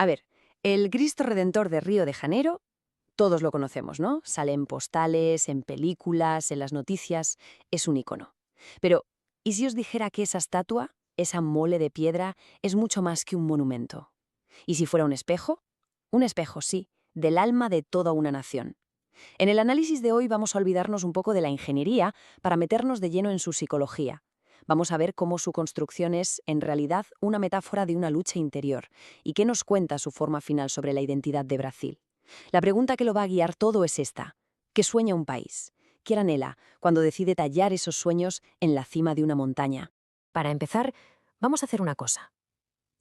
A ver, el Cristo Redentor de Río de Janeiro, todos lo conocemos, ¿no? Sale en postales, en películas, en las noticias, es un icono. Pero, ¿y si os dijera que esa estatua, esa mole de piedra, es mucho más que un monumento? ¿Y si fuera un espejo? Un espejo, sí, del alma de toda una nación. En el análisis de hoy vamos a olvidarnos un poco de la ingeniería para meternos de lleno en su psicología. Vamos a ver cómo su construcción es, en realidad, una metáfora de una lucha interior y qué nos cuenta su forma final sobre la identidad de Brasil. La pregunta que lo va a guiar todo es esta: ¿qué sueña un país? ¿Qué anhela cuando decide tallar esos sueños en la cima de una montaña? Para empezar, vamos a hacer una cosa.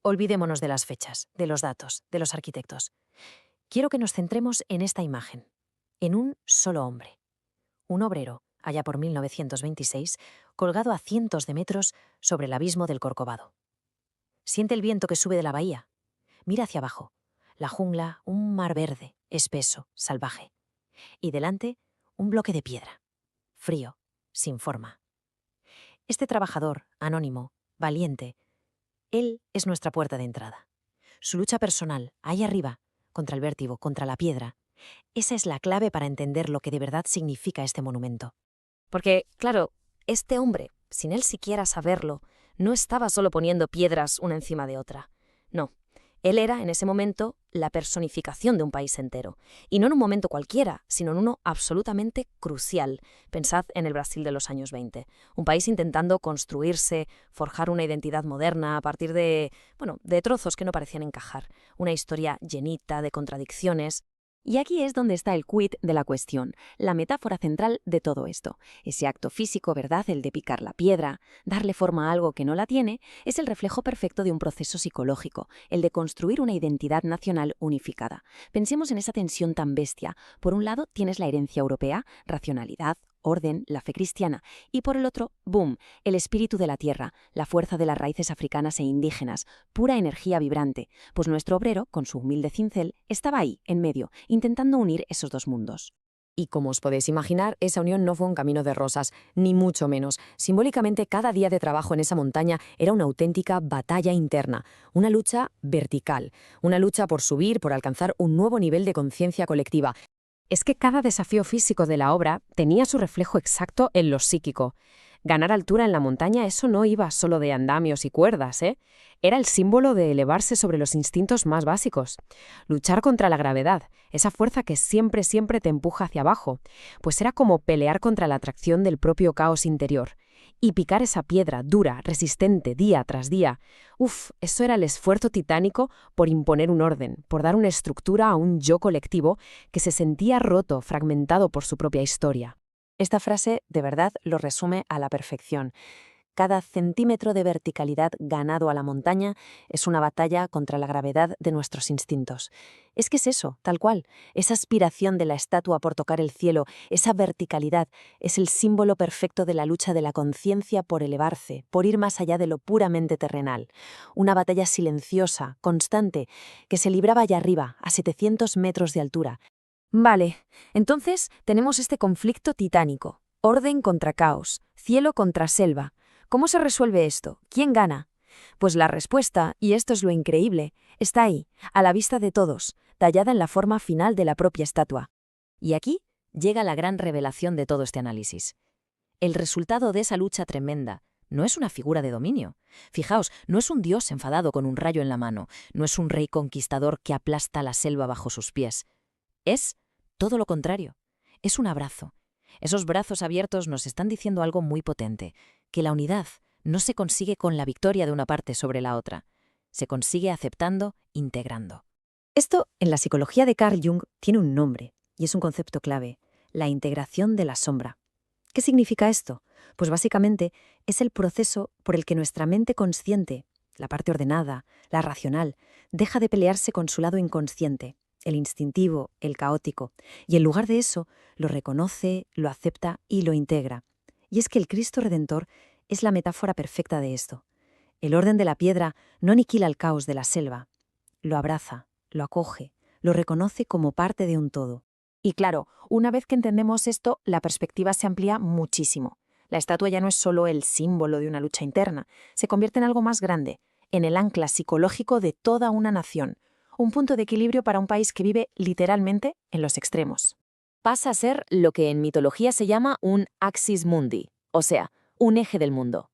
Olvidémonos de las fechas, de los datos, de los arquitectos. Quiero que nos centremos en esta imagen, en un solo hombre. Un obrero, allá por 1926, colgado a cientos de metros sobre el abismo del Corcovado. Siente el viento que sube de la bahía. Mira hacia abajo. La jungla, un mar verde, espeso, salvaje. Y delante, un bloque de piedra. Frío, sin forma. Este trabajador, anónimo, valiente, él es nuestra puerta de entrada. Su lucha personal, ahí arriba, contra el vértigo, contra la piedra, esa es la clave para entender lo que de verdad significa este monumento. Porque, claro, este hombre, sin él siquiera saberlo, no estaba solo poniendo piedras una encima de otra. No, él era, en ese momento, la personificación de un país entero. Y no en un momento cualquiera, sino en uno absolutamente crucial. Pensad en el Brasil de los años 20. Un país intentando construirse, forjar una identidad moderna a partir de trozos que no parecían encajar. Una historia llenita de contradicciones. Y aquí es donde está el quid de la cuestión, la metáfora central de todo esto. Ese acto físico, ¿verdad?, el de picar la piedra, darle forma a algo que no la tiene, es el reflejo perfecto de un proceso psicológico, el de construir una identidad nacional unificada. Pensemos en esa tensión tan bestia. Por un lado tienes la herencia europea, racionalidad, orden, la fe cristiana, y por el otro, ¡boom!, el espíritu de la tierra, la fuerza de las raíces africanas e indígenas, pura energía vibrante. Pues nuestro obrero, con su humilde cincel, estaba ahí, en medio, intentando unir esos dos mundos. Y como os podéis imaginar, esa unión no fue un camino de rosas, ni mucho menos. Simbólicamente, cada día de trabajo en esa montaña era una auténtica batalla interna, una lucha vertical, una lucha por subir, por alcanzar un nuevo nivel de conciencia colectiva. Es que cada desafío físico de la obra tenía su reflejo exacto en lo psíquico. Ganar altura en la montaña, eso no iba solo de andamios y cuerdas, ¿eh? Era el símbolo de elevarse sobre los instintos más básicos. Luchar contra la gravedad, esa fuerza que siempre, siempre te empuja hacia abajo, pues era como pelear contra la atracción del propio caos interior. Y picar esa piedra dura, resistente, día tras día. Eso era el esfuerzo titánico por imponer un orden, por dar una estructura a un yo colectivo que se sentía roto, fragmentado por su propia historia. Esta frase de verdad lo resume a la perfección. Cada centímetro de verticalidad ganado a la montaña es una batalla contra la gravedad de nuestros instintos. Es que es eso, tal cual. Esa aspiración de la estatua por tocar el cielo, esa verticalidad, es el símbolo perfecto de la lucha de la conciencia por elevarse, por ir más allá de lo puramente terrenal. Una batalla silenciosa, constante, que se libraba allá arriba, a 700 metros de altura. Vale, entonces tenemos este conflicto titánico. Orden contra caos, cielo contra selva. ¿Cómo se resuelve esto? ¿Quién gana? Pues la respuesta, y esto es lo increíble, está ahí, a la vista de todos, tallada en la forma final de la propia estatua. Y aquí llega la gran revelación de todo este análisis. El resultado de esa lucha tremenda no es una figura de dominio. Fijaos, no es un dios enfadado con un rayo en la mano, no es un rey conquistador que aplasta la selva bajo sus pies. Es todo lo contrario. Es un abrazo. Esos brazos abiertos nos están diciendo algo muy potente, que la unidad no se consigue con la victoria de una parte sobre la otra. Se consigue aceptando, integrando. Esto, en la psicología de Carl Jung, tiene un nombre, y es un concepto clave: la integración de la sombra. ¿Qué significa esto? Pues básicamente es el proceso por el que nuestra mente consciente, la parte ordenada, la racional, deja de pelearse con su lado inconsciente, el instintivo, el caótico, y en lugar de eso lo reconoce, lo acepta y lo integra. Y es que el Cristo Redentor es la metáfora perfecta de esto. El orden de la piedra no aniquila el caos de la selva, lo abraza, lo acoge, lo reconoce como parte de un todo. Y claro, una vez que entendemos esto, la perspectiva se amplía muchísimo. La estatua ya no es solo el símbolo de una lucha interna, se convierte en algo más grande, en el ancla psicológico de toda una nación. un punto de equilibrio para un país que vive literalmente en los extremos. Pasa a ser lo que en mitología se llama un axis mundi, o sea, un eje del mundo.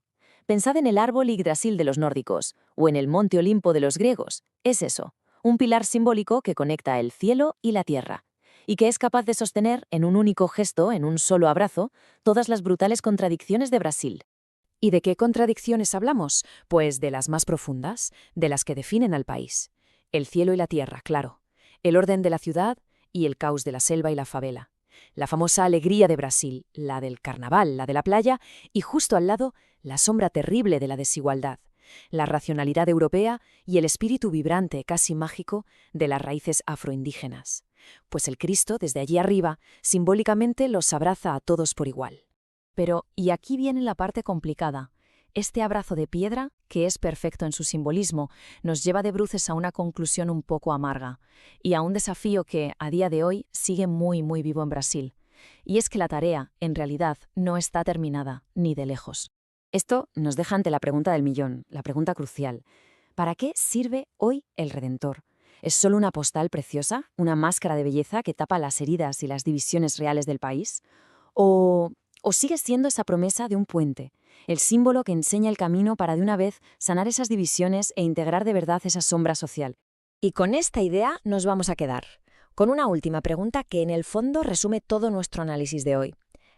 Pensad en el árbol Yggdrasil de los nórdicos, o en el monte Olimpo de los griegos. Es eso, un pilar simbólico que conecta el cielo y la tierra, y que es capaz de sostener en un único gesto, en un solo abrazo, todas las brutales contradicciones de Brasil. ¿Y de qué contradicciones hablamos? Pues de las más profundas, de las que definen al país. El cielo y la tierra, claro. El orden de la ciudad y el caos de la selva y la favela. La famosa alegría de Brasil, la del carnaval, la de la playa, y justo al lado, la sombra terrible de la desigualdad, la racionalidad europea y el espíritu vibrante, casi mágico, de las raíces afroindígenas. Pues el Cristo, desde allí arriba, simbólicamente los abraza a todos por igual. Pero, y aquí viene la parte complicada. Este abrazo de piedra, que es perfecto en su simbolismo, nos lleva de bruces a una conclusión un poco amarga y a un desafío que, a día de hoy, sigue muy vivo en Brasil. Y es que la tarea, en realidad, no está terminada, ni de lejos. Esto nos deja ante la pregunta del millón, la pregunta crucial. ¿Para qué sirve hoy el Redentor? ¿Es solo una postal preciosa, una máscara de belleza que tapa las heridas y las divisiones reales del país? ¿O sigue siendo esa promesa de un puente, el símbolo que enseña el camino para de una vez sanar esas divisiones e integrar de verdad esa sombra social? Y con esta idea nos vamos a quedar, con una última pregunta que en el fondo resume todo nuestro análisis de hoy.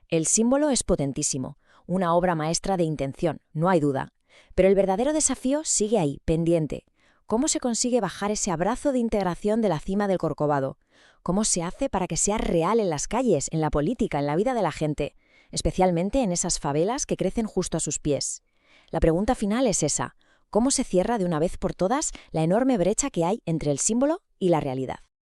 El símbolo es potentísimo, una obra maestra de intención, no hay duda. Pero el verdadero desafío sigue ahí, pendiente. ¿Cómo se consigue bajar ese abrazo de integración de la cima del Corcovado? ¿Cómo se hace para que sea real en las calles, en la política, en la vida de la gente? Especialmente en esas favelas que crecen justo a sus pies. La pregunta final es esa: ¿cómo se cierra de una vez por todas la enorme brecha que hay entre el símbolo y la realidad?